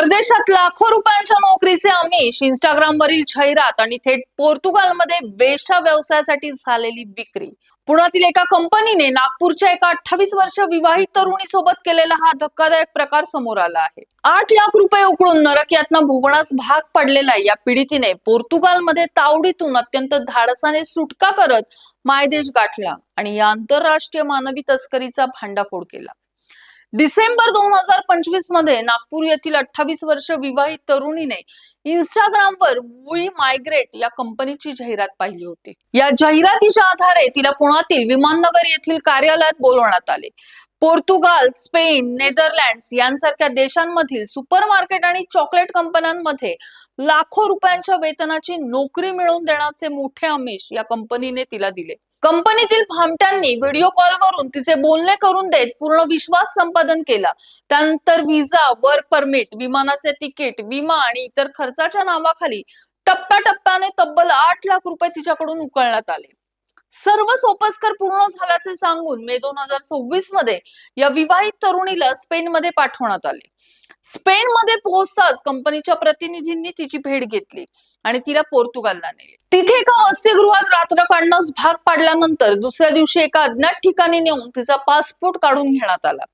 परदेशात लाखो रुपयांच्या नोकरीचे आमिष, इंस्टाग्रामवरील जाहिरात आणि थेट पोर्तुगालमध्ये वेश्या व्यवसायासाठी झालेली विक्री. पुण्यातील एका कंपनीने नागपूरच्या एका 28 वर्ष विवाहित तरुणीसोबत केलेला हा धक्कादायक प्रकार समोर आला आहे. 8 लाख रुपये उकळून नरक यातना भोगण्यास भाग पडलेल्या या पीडितीने पोर्तुगालमध्ये तावडीतून अत्यंत धाडसाने सुटका करत मायदेश गाठला आणि या आंतरराष्ट्रीय मानवी तस्करीचा भांडाफोड केला. डिसेंबर 2025 मध्ये नागपूर येथील 28 वर्ष विवाहित तरुणीने इंस्टाग्रामवर वी मायग्रेट या कंपनीची जाहिरात पाहिली होती. या जाहिरातीच्या आधारे तिला पुण्यातील विमाननगर येथील कार्यालयात बोलवण्यात आले. पोर्तुगाल, स्पेन, नेदरलँड्स यांसारख्या देशांमधील सुपरमार्केट आणि चॉकलेट कंपन्यांमध्ये लाखो रुपयांच्या वेतनाची नोकरी मिळवून देण्याचे मोठे आमिष या कंपनीने तिला दिले. कंपनीतील भामट्यांनी व्हिडिओ कॉलवरून तिचे बोलणे करून देत पूर्ण विश्वास संपादन केला. त्यानंतर व्हिसा, वर्क परमिट, विमानाचे तिकीट, विमा आणि इतर खर्चाच्या नावाखाली टप्प्याटप्प्याने तब्बल 8 लाख रुपये तिच्याकडून उकळण्यात आले. सर्व सोपस्कर पूर्ण झाल्याचे सांगून मे 2026 मध्ये या विवाहित तरुणीला स्पेनमध्ये पाठवण्यात आले. स्पेनमध्ये पोहोचताच कंपनीच्या प्रतिनिधींनी तिची भेट घेतली आणि तिला पोर्तुगालला नेले. तिथे एका वसतिगृहात रात्र काढण्यास भाग पाडल्यानंतर दुसऱ्या दिवशी एका अज्ञात ठिकाणी नेऊन तिचा पासपोर्ट काढून घेण्यात आला.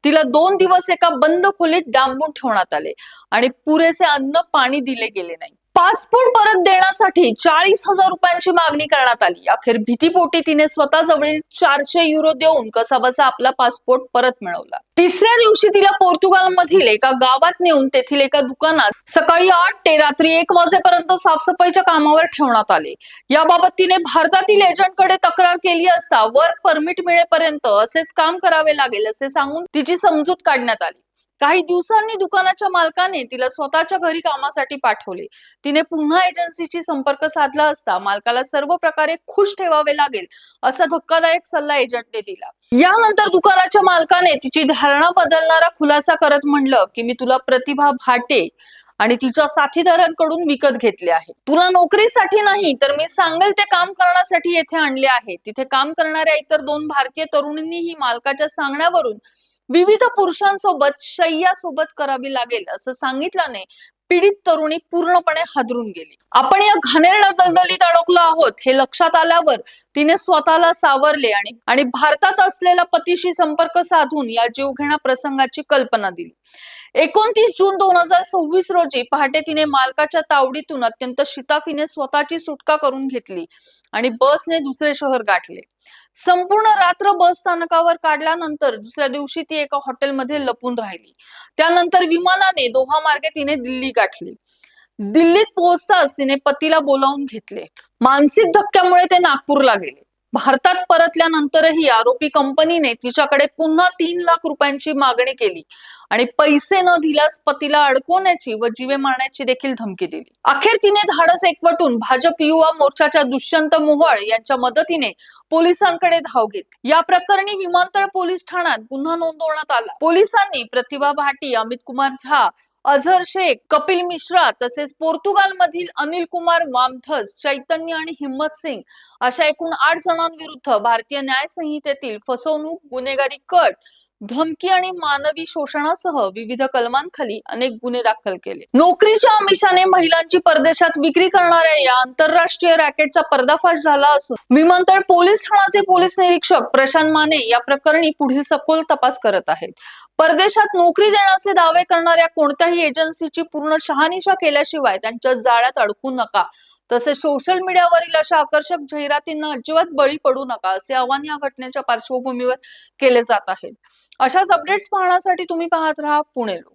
तिला 2 दिवस एका बंद खोलीत डांबून ठेवण्यात आले आणि पुरेसे अन्न पाणी दिले गेले नाही. पासपोर्ट परत देण्यासाठी 40,000 रुपयांची मागणी करण्यात आली. अखेर भीतीपोटी तिने स्वतः जवळील 400 युरो देऊन कसाबसा आपला पासपोर्ट परत मिळवला. तिसऱ्या दिवशी तिला पोर्तुगाल मधील एका गावात नेऊन तेथील एका दुकानात सकाळी 8 ते रात्री 1 वाजेपर्यंत साफसफाईच्या कामावर ठेवण्यात आले. याबाबत तिने भारतातील एजंटकडे तक्रार केली असता वर्क परमिट मिळेपर्यंत असेच काम करावे लागेल असे सांगून तिची समजूत काढण्यात आली. काही दिवसांनी दुकानाच्या मालकाने तिला स्वतःच्या घरी कामासाठी पाठवले. तिने पुन्हा एजन्सीशी संपर्क साधला असता मालकाला सर्व प्रकारे खुश ठेवावे लागेल असा धक्कादायक सल्ला एजंटने दिला. यानंतर दुकानाच्या मालकाने तिची धारणा बदलणारा खुलासा करत म्हणलं की मी तुला प्रतिभा भाटे आणि तिच्या साथीदारांकडून विकत घेतले आहे. तुला नोकरीसाठी नाही तर मी सांगेल ते काम करण्यासाठी येथे आणले आहे. तिथे काम करणाऱ्या इतर 2 भारतीय तरुणींनीही मालकाच्या सांगण्यावरून विविध पुरुषांसोबत शय्यासोबत करावी लागेल असं सांगितल्याने पीडित तरुणी पूर्णपणे हादरून गेली. आपण या घाणेरड्या दलदलीत अडकलो आहोत हे लक्षात आल्यावर तिने स्वतःला सावरले आणि भारतात असलेल्या पतीशी संपर्क साधून या जीवघेण्या प्रसंगाची कल्पना दिली. 29 जून 2026 रोजी पहाटे तिने मालकाच्या तावडीतून अत्यंत शिताफीने स्वतःची सुटका करून घेतली आणि बसने दुसरे शहर गाठले. संपूर्ण रात्र बस स्थानकावर काढल्यानंतर दुसऱ्या दिवशी ती एका हॉटेलमध्ये लपून राहिली. त्यानंतर विमानाने दोहा मार्गे तिने दिल्ली गाठली. दिल्लीत पोहोचताच तिने पतीला बोलावून घेतले. मानसिक धक्क्यामुळे ते नागपूरला गेले. भारतात परतल्यानंतरही आरोपी कंपनीने तिच्याकडे पुन्हा 3 लाख रुपयांची मागणी केली आणि पैसे न दिल्यास पतीला अडकवण्याची व जीवे मारण्याची देखील धमकी दिली. अखेर तिने धाडस एकवटून भाजप युवा मोर्चाच्या दुष्यंत मोहोळ यांच्या मदतीने पोलिसांकडे धाव घेतली. या प्रकरणी विमानतळ पोलीस ठाण्यात गुन्हा नोंदवण्यात आला. पोलिसांनी प्रतिभा भाटी, अमित कुमार झा, अझर शेख, कपिल मिश्रा तसेच पोर्तुगाल मधील अनिल कुमार वामथस, चैतन्य आणि हिम्मत सिंग अशा एकूण 8 जणांविरुद्ध भारतीय न्याय संहितेतील फसवणूक, गुन्हेगारी कट, धमकी आणि मानवी शोषणासह विविध कलमांखाली अनेक गुन्हे दाखल केले. नोकरीच्या आमिषाने महिलांची परदेशात विक्री करणाऱ्या या आंतरराष्ट्रीय रॅकेटचा पर्दाफाश झाला असून विमानतळ पोलीस ठाण्याचे पोलीस निरीक्षक प्रशांत माने या प्रकरणी पुढील सखोल तपास करत आहेत. परदेशात नोकरी देण्याचे दावे करणाऱ्या कोणत्याही एजन्सीची पूर्ण शहानिशा केल्याशिवाय त्यांच्या जाळ्यात अडकू नका. तसेच सोशल मीडियावरील अशा आकर्षक जाहिरातींना अजिबात बळी पडू नका असे आवाहन या घटनेच्या पार्श्वभूमीवर केले जात आहे. अशाच अपडेट्स पाहण्यासाठी तुम्ही पाहत राहा पुणे लोक.